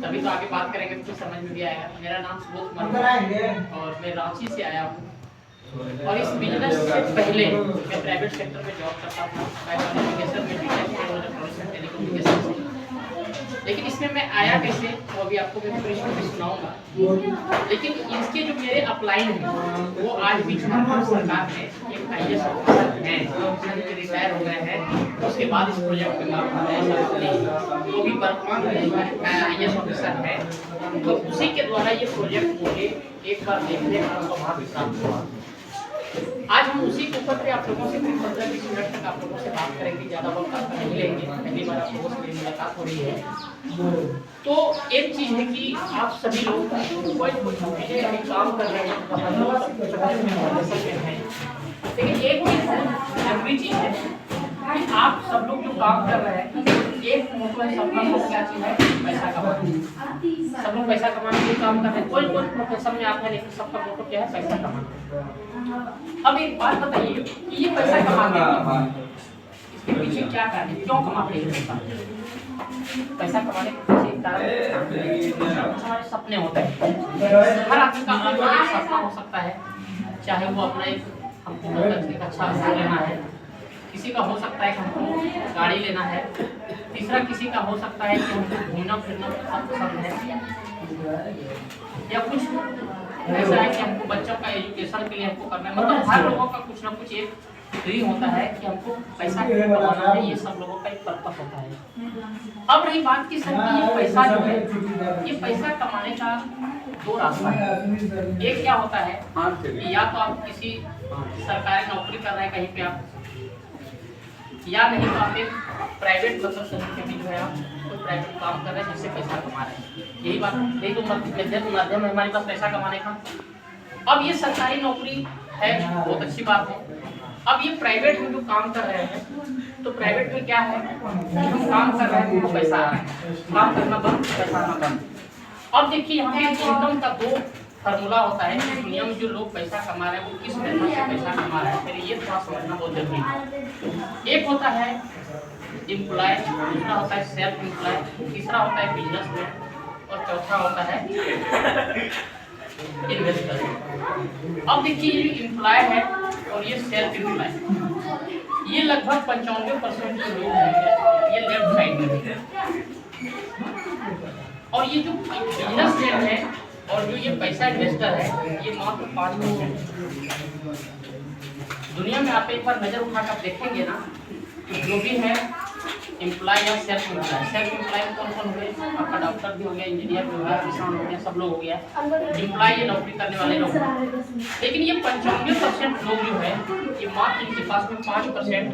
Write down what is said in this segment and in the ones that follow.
तभी तो आगे बात करेंगे तो समझ में भी आएगा। मेरा नाम सुबोध कुमार है और मैं रांची से आया हूँ। और इस बिजनेस से पहले मैं प्राइवेट सेक्टर में जॉब करता था। मैं कम्युनिकेशन में भी टेलीकम्युनिकेशन से, लेकिन इसमें मैं आया कैसे वो अभी आपको मैं पूरी स्टोरी सुनाऊंगा। लेकिन इसके जो मेरे अपलाइन हैं वो आज भी झारखंड सरकार ने एक IAS ऑफिसर हैं, रिटायर हो गए हैं। उसके बाद इस प्रोजेक्ट में काम कर रहे हैं, वो भी वर्तमान में IAS ऑफिसर है। तो उसी के द्वारा ये प्रोजेक्ट मुझे एक बार देखने का सौभाग्य प्राप्त हुआ। आज हम उसी के ऊपर पे आप लोगों से 15-20 मिनट तक आप लोगों से बात करेंगे, ज़्यादा वक्त आपका नहीं लेंगे। पहली बार आप लोगों से मुलाकात हो रही है। तो एक चीज़ है कि आप सभी लोग कोई कुछ चीज़ें अभी काम कर रहे हैं, लेकिन एक चीज़ है, जरूरी चीज़ है कि आप सब लोग जो काम कर रहे हैं, एक मतलब सबका क्या चीज़ है, पैसा कमाना। सब लोग पैसा कमाने के लिए काम कर रहे हैं। कोई प्रोफेशन में आता है, लेकिन सबका मोटिव क्या है, पैसा कमाना। अब एक बात बताइए कि ये पैसा कमाते हैं, इसके पीछे क्या कारण है, क्यों कमाते हैं पैसा कमाने के पीछे कारण हमारे सपने होते हैं। हर आदमी का अलग सपना हो सकता है, चाहे वो अपना एक हमको एक अच्छा घर लेना है, किसी का हो सकता है कि हमको गाड़ी लेना है, तीसरा किसी का हो सकता है कि हमको घूमना फिरना बहुत पसंद है, या कुछ ऐसा है कि हमको बच्चों का एजुकेशन के लिए हमको करना है। मतलब हर लोगों का कुछ ना कुछ एक ड्रीम होता है कि हमको पैसा कमाना है, ये सब लोगों का एक पर्पस होता है। अब रही बात की सर कि ये पैसा जो है, ये पैसा कमाने का दो रास्ता है। एक क्या होता है कि या तो आप किसी सरकारी नौकरी कर रहे हैं कहीं पे आप, या नहीं तो आप एक प्राइवेट मतलब कहीं पे भी जो है आप कोई प्राइवेट काम कर रहे हैं जिससे पैसा कमा रहे हैं। यही बात, यही तो माध्यम है हमारे पास पैसा कमाने का। अब ये सरकारी नौकरी है, बहुत अच्छी बात है। अब ये प्राइवेट में जो काम कर रहे हैं, तो प्राइवेट में क्या है कि हम काम कर रहे हैं तो पैसा आ रहा है, काम करना बंद, पैसा आना बंद। अब देखिए यहाँ पे इनकम का दो फार्मूला होता है कि दुनिया में जो लोग पैसा कमा रहे हैं वो किस मेथड से पैसा कमा रहे हैं, फिर ये थोड़ा समझना बहुत जरूरी है। एक होता है एम्प्लॉय, दूसरा होता है सेल्फ एम्प्लॉय, तीसरा होता है बिजनेसमैन और चौथा होता है इन्वेस्टर। अब देखिए ये एम्प्लॉय है और ये सेल्फ एम्प्लॉय, ये लगभग 95% जो लोग हैं ये लेफ्ट साइड में है, और ये जो बिजनेसमैन है और जो ये पैसा इन्वेस्टर है ये मात्र 5%। दुनिया में आप एक बार नजर उठाकर देखेंगे ना, तो जो भी है एम्प्लॉय या सेल्फ एम्प्लॉय कौन कौन हुए, आपका डॉक्टर भी हो गया, इंजीनियर भी हो गया, किसान हो गया, सब लोग हो गया। एम्प्लॉय ये नौकरी करने वाले लोग, लेकिन ये 95% लोग जो है ये मात्र इनके पास में 5%,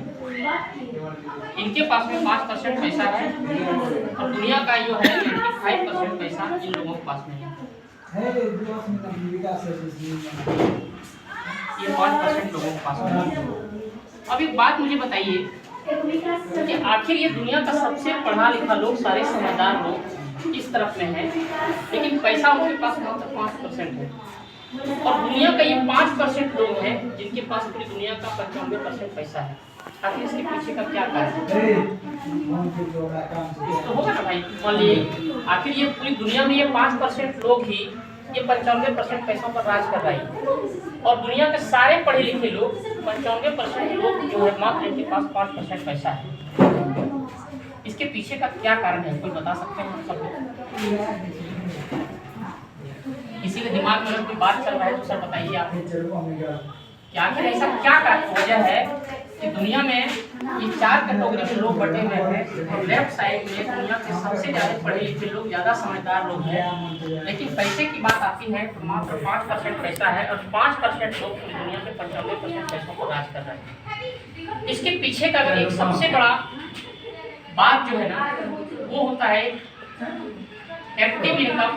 इनके पास में 5% पैसा है, और दुनिया का जो है 95% पैसा इन लोगों के पास में है। ये 5% लोगों के पास में है। अब एक बात मुझे बताइए कि आखिर ये दुनिया का सबसे पढ़ा लिखा लोग, सारे समझदार लोग इस तरफ में है, लेकिन पैसा उनके पास मात्र 5% है, और दुनिया का ये 5% लोग हैं जिनके पास पूरी दुनिया का 95% पैसा है। आखिर इसके पीछे का क्या कारण है? तो होगा ना भाई, मान लीजिए आखिर ये पूरी दुनिया में ये 5% लोग ही ये 95% पैसों पर राज कर रहे हैं, और दुनिया के सारे पढ़े लिखे लोग 95% लोग जो है मात्र इनके पास 5% पैसा है। इसके पीछे का क्या कारण है, कोई बता सकते हैं सब लोग? किसी के दिमाग में अगर कोई बात चल रहा है तो सर बताइए आप क्या आखिर ऐसा क्या वजह है कि दुनिया में ये 4 कैटेगरी के लोग बटे हुए हैं। लेफ्ट साइड में दुनिया के सबसे ज्यादा पढ़े लिखे लोग, ज्यादा समझदार लोग हैं, लेकिन पैसे की बात आती है तो मात्र 5% पैसा है, और 5% लोग पूरी दुनिया में 95% पैसों को राज कर रहे हैं। इसके पीछे का अगर एक सबसे बड़ा बात जो है ना वो होता है एक्टिव इनकम,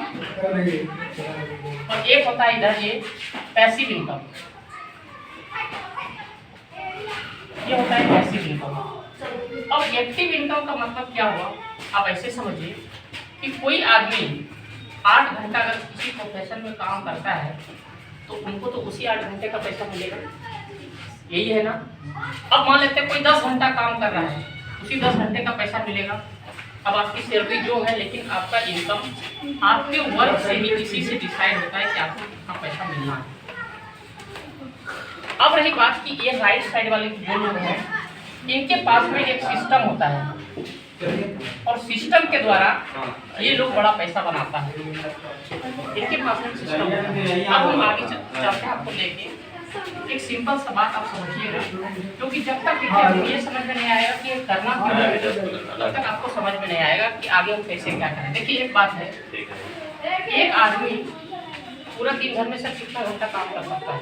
और एक होता है इधर ये पैसिव इनकम। ये होता है पैसिव इनकम। अब एक्टिव इनकम का मतलब क्या हुआ, आप ऐसे समझिए कि कोई आदमी 8 घंटा अगर किसी प्रोफेशन में काम करता है तो उनको तो उसी 8 घंटे का पैसा मिलेगा, यही है ना। अब मान लेते हैं कोई 10 घंटा काम कर रहा है, उसी 10 घंटे का पैसा मिलेगा। अब आपकी सैलरी जो है, लेकिन आपका इनकम आपके वर्क से ही, इसी से डिसाइड होता है कि आपको कितना पैसा मिलना है। अब रही बात कि ये राइट साइड वाले जो लोग हैं, इनके पास में एक सिस्टम होता है और सिस्टम के द्वारा ये लोग बड़ा पैसा बनाता है। इनके पास में सिस्टम होता है। अब हम आगे चलते हैं, आपको लेके एक सिंपल सा बात आप समझिएगा, क्योंकि जब तक ये समझ में नहीं आएगा कि ये करना क्यों है, तब तक आपको समझ में नहीं आएगा कि आगे हम कैसे क्या करें। देखिए एक बात है, एक आदमी पूरा दिन भर में सिर्फ कितना घंटा काम कर सकता है?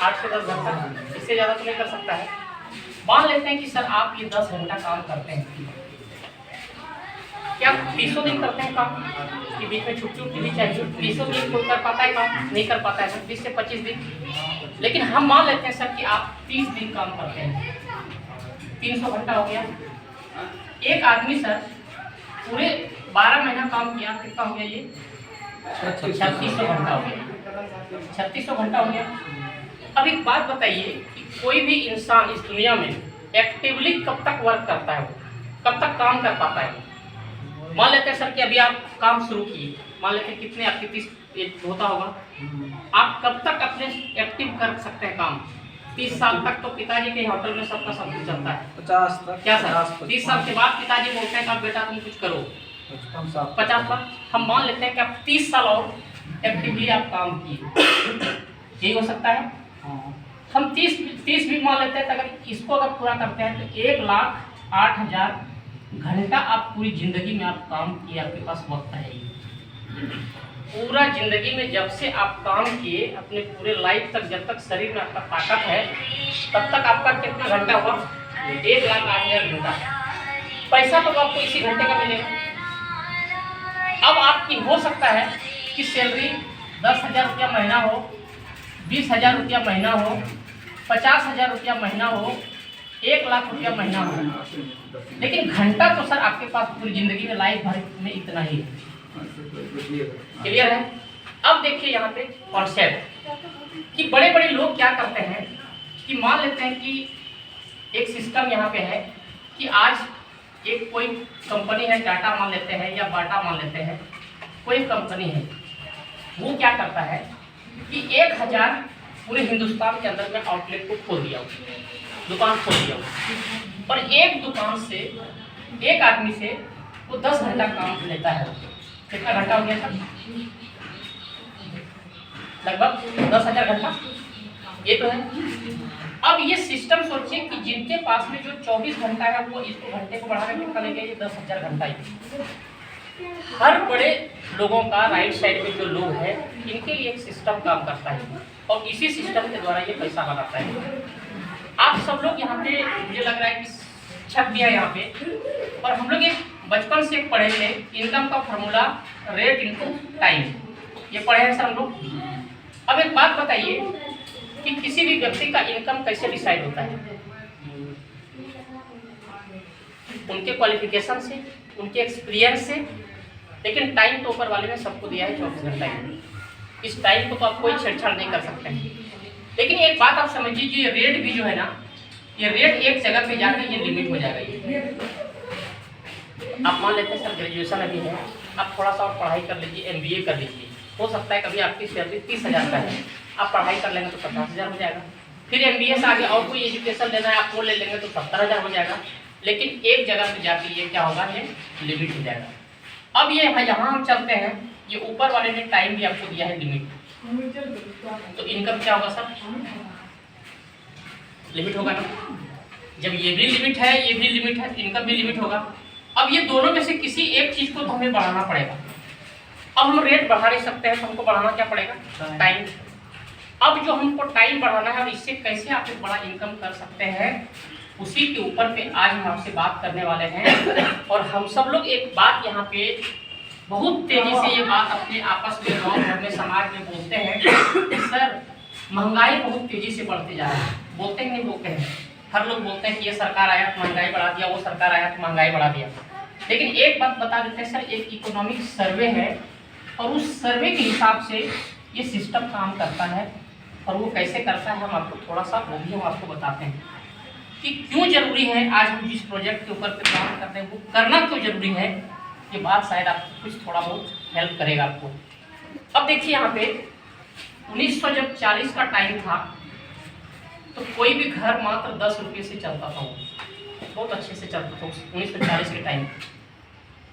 8 से 10 घंटा, इससे ज़्यादा तो नहीं कर सकता है। मान लेते हैं कि सर आप ये 10 घंटा काम करते हैं, क्या 30 दिन करते हैं काम? कि बीच में छुट्टी उट्टी भी चाहिए? 30 दिन कोई कर पाता है काम? नहीं कर पाता है, 20 से 25 दिन। लेकिन हम मान लेते हैं सर कि आप 30 दिन काम करते हैं, 300 घंटा हो गया। एक आदमी सर पूरे 12 महीना काम किया, कितना हो गया ये? 3600 घंटा हो गया। 3600 घंटा हो गया। अब एक बात बताइए कि कोई भी इंसान इस दुनिया में एक्टिवली कब तक वर्क करता है, कब तक काम कर पाता है? मान लेते हैं सर कि अभी आप काम शुरू किए, मान लेते हैं कितने आपके 30 होता होगा, आप कब तक अपने एक्टिव कर सकते हैं काम? 30 साल तक तो पिताजी के होटल में सबका सब कुछ चलता है। 50 तक क्या सर? 30 साल के बाद पिताजी बोलते हैं कि बेटा तुम कुछ करो। 50 साल हम मान लेते हैं कि आप 30 साल और एक्टिवली आप काम किए, यही हो सकता है। हम 30 भी मान लेते हैं, तो अगर इसको अगर पूरा करते हैं तो 1,08,000 घंटा आप पूरी जिंदगी में आप काम किए, आपके पास वक्त है ही। पूरा जिंदगी में जब से आप काम किए, अपने पूरे लाइफ तक, जब तक शरीर में आपका ताकत है, तब तक आपका कितना घंटा हुआ? 1,08,000 घंटा। पैसा तो आपको इसी घंटे का मिलेगा। अब आपकी हो सकता है कि सैलरी 10,000 रुपया महीना हो, 20,000 रुपया महीना हो, 50,000 रुपया महीना हो, 1,00,000 रुपया महीना हो, लेकिन घंटा तो सर आपके पास पूरी जिंदगी में लाइफ भर में इतना ही है। क्लियर है? अब देखिए यहाँ पे कॉन्सेप्ट कि बड़े बड़े लोग क्या करते हैं कि मान लेते हैं कि एक सिस्टम यहाँ पे है कि आज एक कोई कंपनी है, टाटा मान लेते हैं या बाटा मान लेते हैं, कोई कंपनी है, वो क्या करता है कि 1,000 पूरे हिंदुस्तान के अंदर में आउटलेट को खोल दिया, दुकान खोल दिया, और एक दुकान से एक आदमी से वो 10 घंटा काम लेता है। कितना घंटा हो गया सर? लगभग 10,000 घंटा, ये तो है। अब ये सिस्टम सोचिए कि जिनके पास में जो 24 घंटा है, वो इस घंटे को बढ़ाकर कितना लेंगे? ये 10,000 घंटा ही। हर बड़े लोगों का राइट साइड में जो लोग हैं, इनके लिए एक सिस्टम काम करता है और इसी सिस्टम के द्वारा ये पैसा बनाता है। आप सब लोग यहाँ पे, मुझे लग रहा है कि छप गया यहाँ पे, और हम लोग एक बचपन से पढ़े थे इनकम का फॉर्मूला, रेट इनटू टाइम, ये पढ़े हैं सर हम लोग। अब एक बात बताइए कि किसी भी व्यक्ति का इनकम कैसे डिसाइड होता है? उनके क्वालिफिकेशन से, उनके एक्सपीरियंस से, लेकिन टाइम तो ऊपर वाले ने सबको दिया है 24 घंटा। इस टाइम को तो आप कोई छेड़छाड़ नहीं कर सकते हैं। लेकिन एक बात आप समझिए, ये रेट भी जो है ना, ये रेट एक जगह पे जाकर ये लिमिट हो जाएगा। ये आप मान लेते हैं सर ग्रेजुएशन अभी है, आप थोड़ा सा और पढ़ाई कर लीजिए, MBA कर लीजिए, हो सकता है कभी आपकी सैलरी 30,000 का है, आप पढ़ाई कर लेंगे तो 50,000 हो जाएगा। फिर MBA से आगे और कोई एजुकेशन लेना है, आप वो ले लेंगे तो 70,000 हो जाएगा। लेकिन एक जगह पे जाके ये क्या होगा? ये लिमिट हो जाएगा। अब ये यहाँ हम चलते हैं, ये ऊपर वाले ने टाइम भी आपको दिया है लिमिट, तो इनकम क्या होगा सर? लिमिट होगा ना। जब ये भी लिमिट है, ये भी लिमिट है, इनकम भी लिमिट होगा। अब ये दोनों में से किसी एक चीज को तो हमें बढ़ाना पड़ेगा। अब हम रेट बढ़ा नहीं सकते हैं, तो हमको बढ़ाना क्या पड़ेगा? टाइम। अब जो हमको टाइम बढ़ाना है और इससे कैसे आप एक बड़ा इनकम कर सकते हैं, उसी के ऊपर पे आज हम आपसे बात करने वाले हैं। और हम सब लोग एक बात यहाँ पे बहुत तेजी से ये बात अपने आपस में, गाँव घर में, समाज में बोलते हैं कि सर महंगाई बहुत तेजी से बढ़ते जा रहा है। बोलते हैं नहीं बोलते हैं? हर लोग बोलते हैं कि ये सरकार आया तो महंगाई बढ़ा दिया, वो सरकार आया तो महंगाई बढ़ा दिया। लेकिन एक बात बता देते हैं सर, एक इकोनॉमिक सर्वे है और उस सर्वे के हिसाब से ये सिस्टम काम करता है। और वो कैसे करता है हम आपको थोड़ा सा वो भी हम आपको बताते हैं। कि क्यों जरूरी है आज हम जिस प्रोजेक्ट के ऊपर काम करते हैं वो करना क्यों जरूरी है, ये बात शायद आपको कुछ थोड़ा बहुत हेल्प करेगा आपको। अब देखिए यहाँ पे 1940 का टाइम था तो कोई भी घर मात्र 10 रुपये से चलता था, वो बहुत अच्छे से चलता था 1940 के टाइम।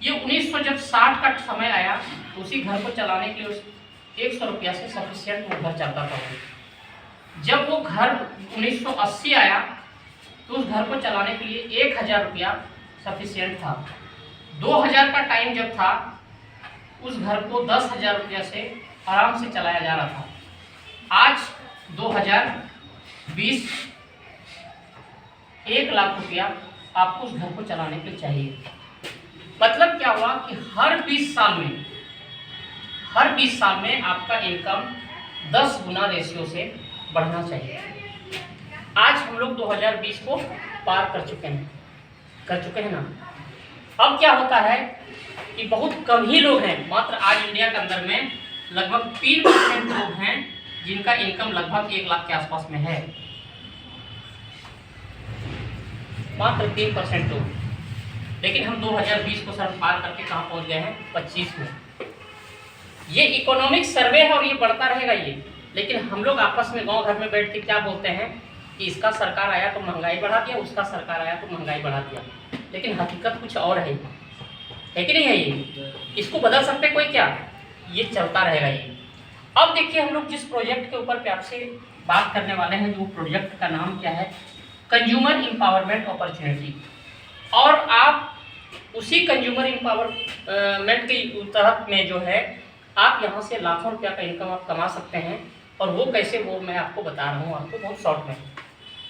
ये 1960 का समय आया तो उसी घर को चलाने के लिए 100 रुपया से सफिशियंट वो घर चलता था। जब वो घर 1980 आया तो उस घर को चलाने के लिए 1000 रुपया सफिशियंट था। 2000 का टाइम जब था उस घर को 10,000 रुपया से आराम से चलाया जा रहा था। आज 2020 1 लाख रुपया आपको उस घर को चलाने के लिए चाहिए। मतलब क्या हुआ कि हर 20 साल में आपका इनकम 10 गुना रेशियो से बढ़ना चाहिए। आज हम लोग 2020 को पार कर चुके हैं ना। अब क्या होता है कि बहुत कम ही लोग हैं, मात्र आज इंडिया के अंदर में लगभग 3% लोग हैं जिनका इनकम लगभग 1 लाख के आसपास में है, मात्र 3% लोग। लेकिन हम 2020 को सर पार करके कहाँ पहुँच गए हैं, 25 में। ये इकोनॉमिक सर्वे है और ये बढ़ता रहेगा ये। लेकिन हम लोग आपस में गांव घर में बैठ के क्या बोलते हैं कि इसका सरकार आया तो महंगाई बढ़ा दिया, उसका सरकार आया तो महंगाई बढ़ा दिया। लेकिन हकीकत कुछ और है कि नहीं है? ये इसको बदल सकते कोई क्या? ये चलता रहेगा ये। अब देखिए हम लोग जिस प्रोजेक्ट के ऊपर पे आपसे बात करने वाले हैं, जो प्रोजेक्ट का नाम क्या है, कंज्यूमर एम्पावरमेंट अपॉर्चुनिटी। और आप उसी कंज्यूमर एम्पावरमेंट के तहत में जो है आप यहाँ से लाखों रुपया का इनकम आप कमा सकते हैं। और वो कैसे, वो मैं आपको बता रहा हूँ आपको बहुत शॉर्ट में।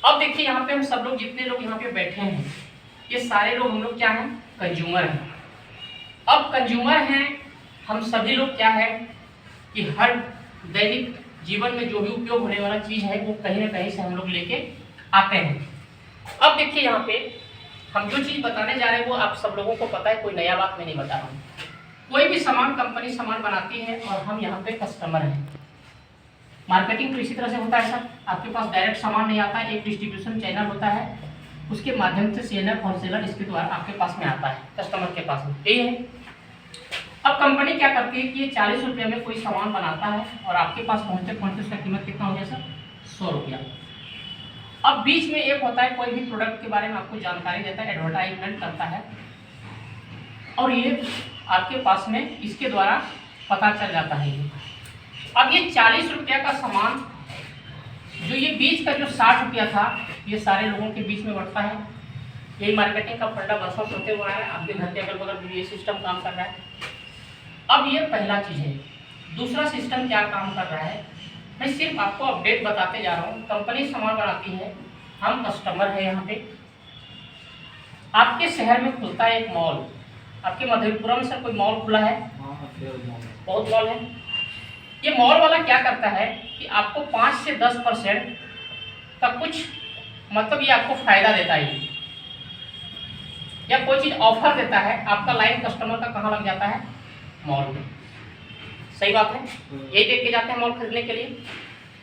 अब देखिए यहाँ पे हम सब लोग जितने लोग यहाँ पे बैठे हैं ये सारे लोग हम लोग क्या हैं, कंज्यूमर हैं। अब कंज्यूमर हैं हम सभी लोग क्या है कि हर दैनिक जीवन में जो भी उपयोग होने वाला चीज़ है वो कहीं ना कहीं से हम लोग लेके आते हैं। अब देखिए यहाँ पे हम जो चीज़ बताने जा रहे हैं वो आप सब लोगों को पता है, कोई नया बात मैं नहीं बता रहा हूँ। कोई भी सामान कंपनी सामान बनाती है और हम यहाँ पे कस्टमर हैं। मार्केटिंग तो इसी तरह से होता है सर, आपके पास डायरेक्ट सामान नहीं आता है, एक डिस्ट्रीब्यूशन चैनल होता है, उसके माध्यम से सेलर होलसेलर इसके द्वारा आपके पास में आता है, कस्टमर के पास में, यही है। अब कंपनी क्या करती है कि ये 40 रुपये में कोई सामान बनाता है और आपके पास पहुँचते पहुँचते उसका कीमत कितना हो गया सर, 100 रुपया। अब बीच में एक होता है कोई भी प्रोडक्ट के बारे में आपको जानकारी देता है, एडवर्टाइजमेंट करता है और ये आपके पास में इसके द्वारा पता चल जाता है। अब ये 40 रुपया का सामान जो ये बीच का जो 60 रुपया था ये सारे लोगों के बीच में बढ़ता है। यही मार्केटिंग का फंडा बरसों होते हुआ है, आपके घर के अगल बगल ये सिस्टम काम कर रहा है। अब ये पहला चीज़ है। दूसरा सिस्टम क्या काम कर रहा है, मैं सिर्फ आपको अपडेट बताते जा रहा हूँ। कंपनी सामान बनाती है, हम कस्टमर है। यहाँ पे आपके शहर में खुलता है एक मॉल, आपके मधेपुरा में सर कोई मॉल खुला है? बहुत मॉल है। ये मॉल वाला क्या करता है कि आपको 5 से 10% का कुछ मतलब ये आपको फायदा देता है या कोई चीज़ ऑफर देता है। आपका लाइन कस्टमर का कहाँ लग जाता है, मॉल में। सही बात है, यही देख के जाते हैं मॉल खरीदने के लिए।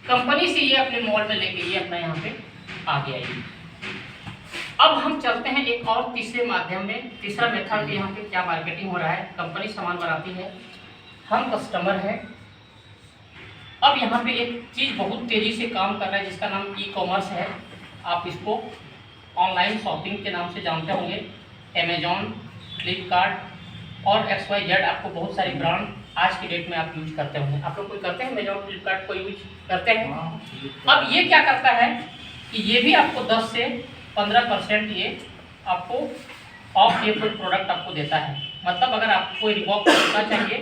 कंपनी से ये अपने मॉल में लेके ये अपना यहाँ पे आ गया ये। अब हम चलते हैं एक और तीसरे माध्यम में, तीसरा मेथड यहाँ पे क्या मार्केटिंग हो रहा है। कंपनी सामान बनाती है, हम कस्टमर हैं। अब यहाँ पे एक चीज़ बहुत तेज़ी से काम कर रहा है जिसका नाम ई कॉमर्स है। आप इसको ऑनलाइन शॉपिंग के नाम से जानते होंगे। अमेजॉन, फ्लिपकार्ट और XYZ आपको बहुत सारी ब्रांड आज की डेट में आप यूज करते होंगे। आप लोग कोई करते हैं अमेजॉन, फ्लिपकार्ट को यूज करते हैं? अब ये क्या करता है कि ये भी आपको 10 से 15% ये आपको ऑफ ये कोई प्रोडक्ट आपको देता है। मतलब अगर आपको रिबॉक खरीदना चाहिए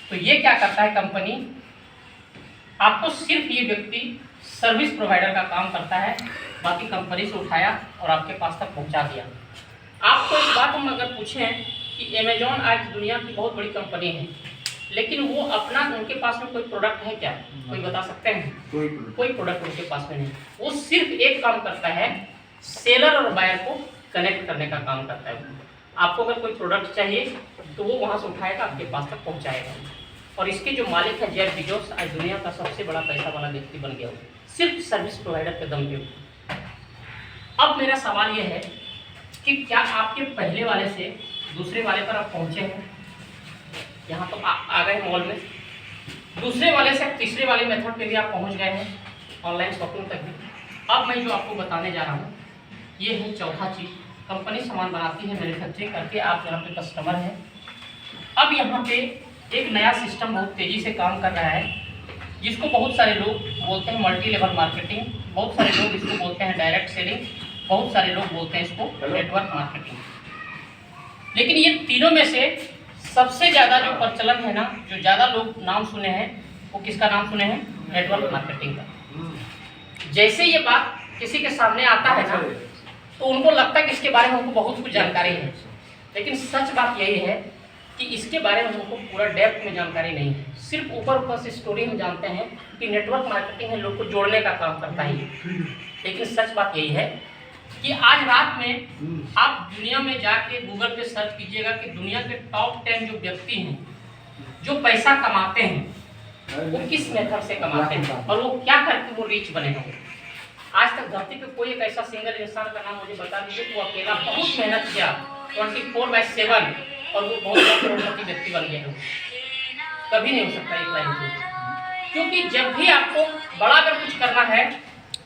तो ये क्या करता है कंपनी, आपको सिर्फ ये व्यक्ति सर्विस प्रोवाइडर का काम करता है, बाकी कंपनी से उठाया और आपके पास तक पहुंचा दिया। आपको इस बात हम अगर पूछें कि अमेजॉन आज दुनिया की बहुत बड़ी कंपनी है, लेकिन वो अपना उनके पास में कोई प्रोडक्ट है क्या? कोई बता सकते हैं? कोई प्रोडक्ट उनके पास में नहीं। वो सिर्फ एक काम करता है, सेलर और बायर को कनेक्ट करने का काम करता है। आपको अगर कोई प्रोडक्ट चाहिए तो वो वहाँ से उठाएगा, आपके पास तक पहुँचाएगा। और इसके जो मालिक है जेफ बेजोस, आज दुनिया का सबसे बड़ा पैसा वाला व्यक्ति बन गया हो, सिर्फ सर्विस प्रोवाइडर के दम पे। अब मेरा सवाल यह है कि क्या आपके पहले वाले से दूसरे वाले पर आप पहुंचे हैं? यहाँ तो आ गए मॉल में, दूसरे वाले से तीसरे वाले मेथड पे भी आप पहुंच गए हैं, ऑनलाइन शॉपिंग तक भी। अब मैं जो आपको बताने जा रहा हूँ ये है चौथा चीज़। कंपनी सामान बनाती है, मैन्युफैक्चरिंग करके, आप यहाँ पे कस्टमर हैं। अब यहाँ पे एक नया सिस्टम बहुत तेज़ी से काम कर रहा है, जिसको बहुत सारे लोग बोलते हैं मल्टी लेवल मार्केटिंग, बहुत सारे लोग इसको बोलते हैं डायरेक्ट सेलिंग, बहुत सारे लोग बोलते हैं इसको नेटवर्क मार्केटिंग। लेकिन ये तीनों में से सबसे ज़्यादा जो प्रचलन है ना, जो ज़्यादा लोग नाम सुने हैं, वो किसका नाम सुने हैं? नेटवर्क मार्केटिंग का। जैसे ये बात किसी के सामने आता है ना, तो उनको लगता है कि इसके बारे में उनको बहुत कुछ जानकारी है, लेकिन सच बात यही है कि इसके बारे में हमको पूरा डेप्थ में जानकारी नहीं है। सिर्फ ऊपर से स्टोरी हम जानते हैं कि नेटवर्क मार्केटिंग है, लोग को जोड़ने का काम करता है, लेकिन सच बात यही है कि आज रात में आप दुनिया में जाके गूगल पे सर्च कीजिएगा कि दुनिया के टॉप 10 जो व्यक्ति हैं जो पैसा कमाते हैं वो किस मेथड से कमाते हैं और वो क्या करके वो रिच बने हैं। आज तक धरती पे कोई एक ऐसा सिंगल इंसान का नाम मुझे बता दीजिए वो अकेला बहुत मेहनत किया 24/7 और वो बहुत बड़ा करोड़पति व्यक्ति बन गया है। कभी नहीं हो सकता एक लाइन में, क्योंकि जब भी आपको बड़ा अगर कुछ करना है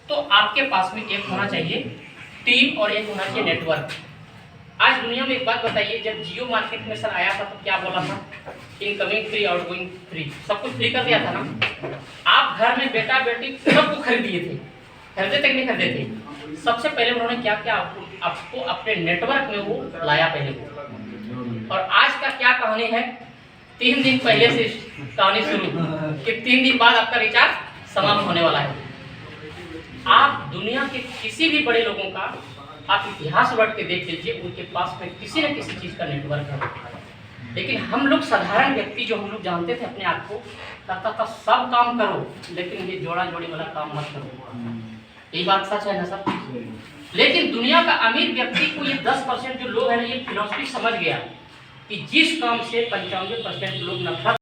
तो आपके पास में एक होना चाहिए टीम और एक होना चाहिए नेटवर्क। आज दुनिया में एक बात बताइए, जब जियो मार्केट में सर आया था तो क्या बोला था? इनकमिंग फ्री, आउटगोइंग फ्री, सब कुछ फ्री कर दिया था ना। आप घर में बेटा बेटी सबको खरीद दिए थे, खरीदे तक नहीं खरीदे थे। सबसे पहले उन्होंने क्या किया? आपको अपने नेटवर्क में वो लाया पहले वो। और आज का क्या कहानी है? 3 दिन पहले से कहानी शुरू कि 3 दिन बाद आपका रिचार्ज समाप्त होने वाला है। आप दुनिया के किसी भी बड़े लोगों का आप इतिहास पढ़ के देख लीजिए, उनके पास में किसी न किसी चीज़ का नेटवर्क है। लेकिन हम लोग साधारण व्यक्ति जो हम लोग जानते थे अपने आप को, कहता था सब काम करो लेकिन ये जोड़ा जोड़ी वाला काम मत करो। यही बात सच है ना सर? लेकिन दुनिया का अमीर व्यक्ति को ये 10% जो लोग हैं ना, ये फिलॉसफी समझ गया कि जिस काम से 95% लोग नफरत